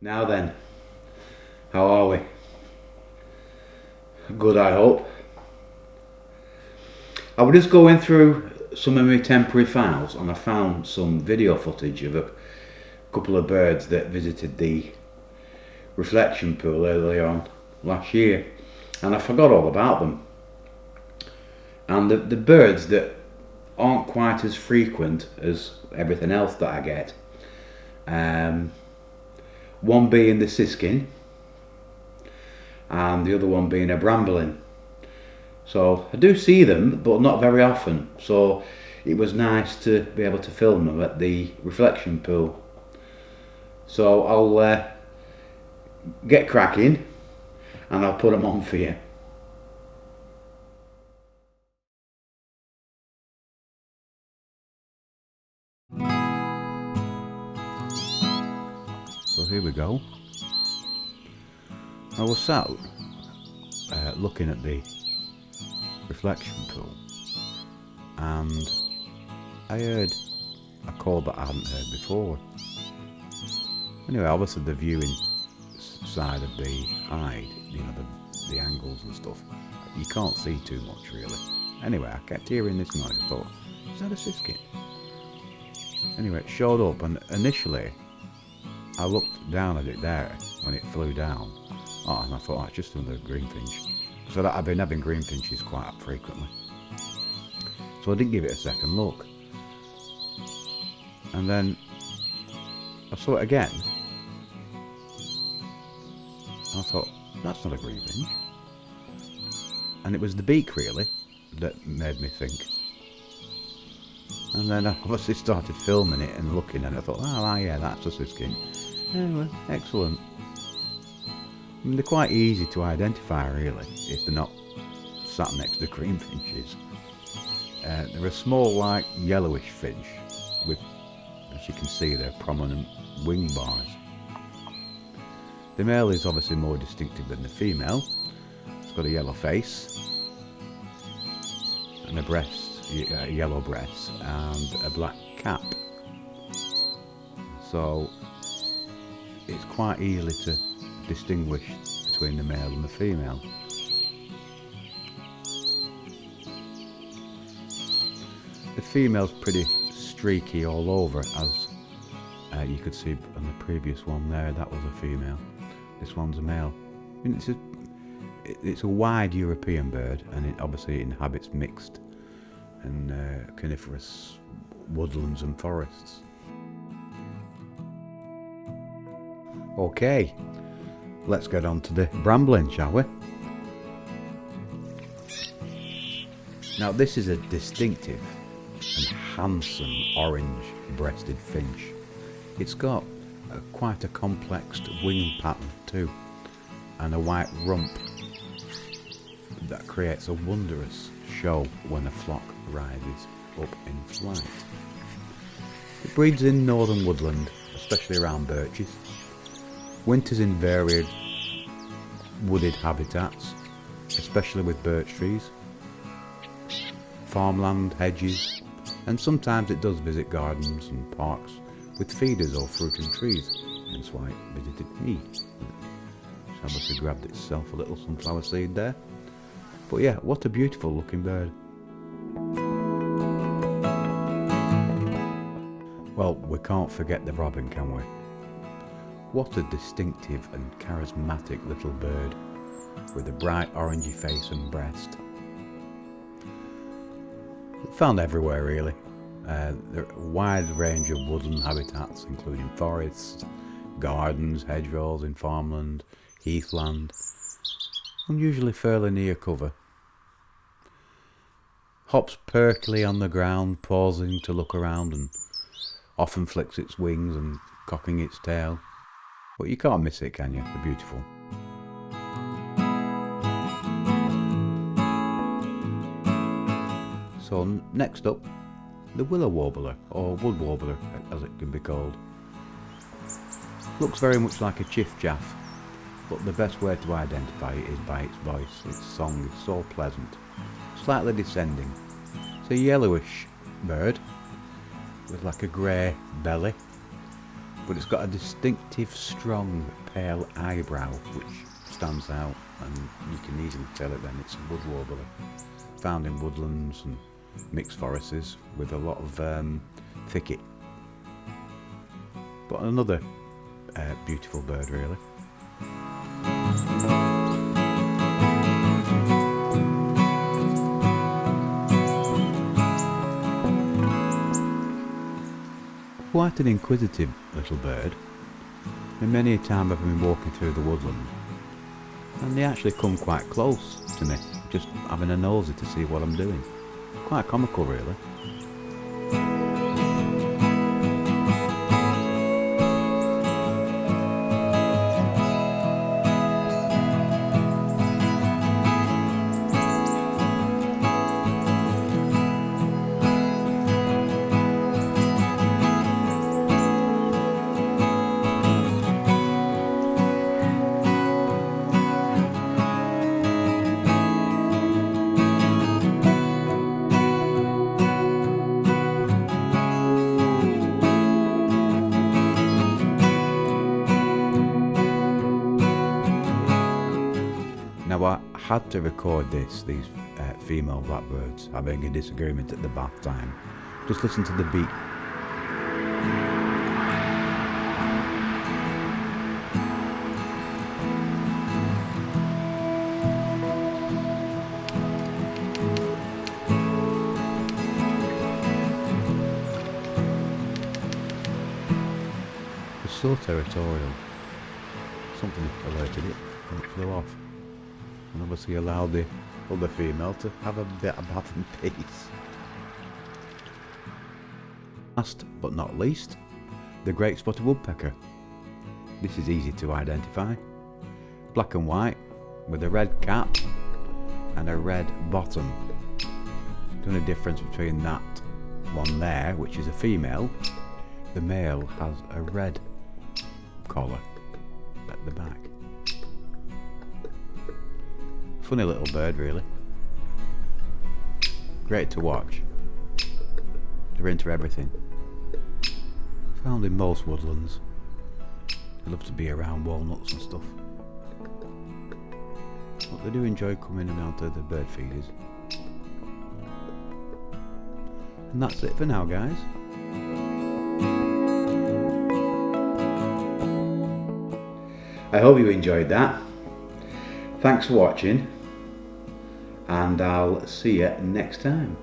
Now then, how are we? Good, I hope. I was just going through some of my temporary files and I found some video footage of a couple of birds that visited the reflection pool earlier on last year, and I forgot all about them. And the birds that aren't quite as frequent as everything else that I get, one being the Siskin and the other one being a Brambling. So I do see them, but not very often. So it was nice to be able to film them at the reflection pool. So I'll get cracking and I'll put them on for you. So here we go. I was sat looking at the reflection pool and I heard a call that I hadn't heard before. Anyway, obviously the viewing side of the hide, you know, the angles and stuff, you can't see too much really. Anyway, I kept hearing this noise. I thought, is that a siskin? Anyway, it showed up, and initially I looked down at it there when it flew down. Oh, and I thought, oh, it's just another greenfinch. So I've been having greenfinches quite frequently. So I didn't give it a second look. And then I saw it again. I thought, that's not a greenfinch. And it was the beak really that made me think. And then I obviously started filming it and looking, and I thought, oh yeah, that's a siskin. Anyway, excellent. I mean, they're quite easy to identify really, if they're not sat next to greenfinches. They're a small, like, yellowish finch with, as you can see, they're prominent wing bars. The male is obviously more distinctive than the female. It's got a yellow face and a yellow breast and a black cap. So it's quite easy to distinguish between the male and the female. The female's pretty streaky all over, as you could see on the previous one there. That was a female. This one's a male. I mean, it's a wide European bird, and it obviously inhabits mixed and coniferous woodlands and forests. Okay, let's get on to the Brambling, shall we? Now this is a distinctive and handsome orange-breasted finch. It's got quite a complex wing pattern too, and a white rump that creates a wondrous show when a flock rises up in flight. It breeds in northern woodland, especially around birches. Winters in varied wooded habitats, especially with birch trees, farmland, hedges, and sometimes it does visit gardens and parks with feeders or fruiting trees, hence why it visited me. It's obviously grabbed itself a little sunflower seed there. But yeah, what a beautiful looking bird. Well, we can't forget the robin, can we? What a distinctive and charismatic little bird with a bright orangey face and breast. Found everywhere really. There are a wide range of woodland habitats, including forests, gardens, hedgerows in farmland, heathland, and usually fairly near cover. Hops perkily on the ground, pausing to look around, and often flicks its wings and cocking its tail. But you can't miss it, can you? They're beautiful. So next up, the willow warbler, or wood warbler as it can be called. Looks very much like a chiff-chaff, but the best way to identify it is by its voice. Its song is so pleasant, slightly descending. It's a yellowish bird with like a grey belly but it's got a distinctive, strong, pale eyebrow which stands out, and you can easily tell it then it's a wood warbler, found in woodlands and mixed forests with a lot of thicket. But another beautiful bird really. Quite an inquisitive little bird, and many a time I've been walking through the woodland and they actually come quite close to me, just having a nosy to see what I'm doing. Quite comical really. Now I had to record these female blackbirds having a disagreement at the bath time. Just listen to the beat. It's so territorial. Something alerted it and it flew off. And obviously allowed the other female to have a bit of bath in peace. Last but not least, the great spotted woodpecker. This is easy to identify. Black and white with a red cap and a red bottom. The only difference between that one there, which is a female, the male has a red collar at the back. Funny little bird really. Great to watch. They're into everything. Found in most woodlands. They love to be around walnuts and stuff. But they do enjoy coming around to the bird feeders. And that's it for now, guys. I hope you enjoyed that. Thanks for watching, and I'll see you next time.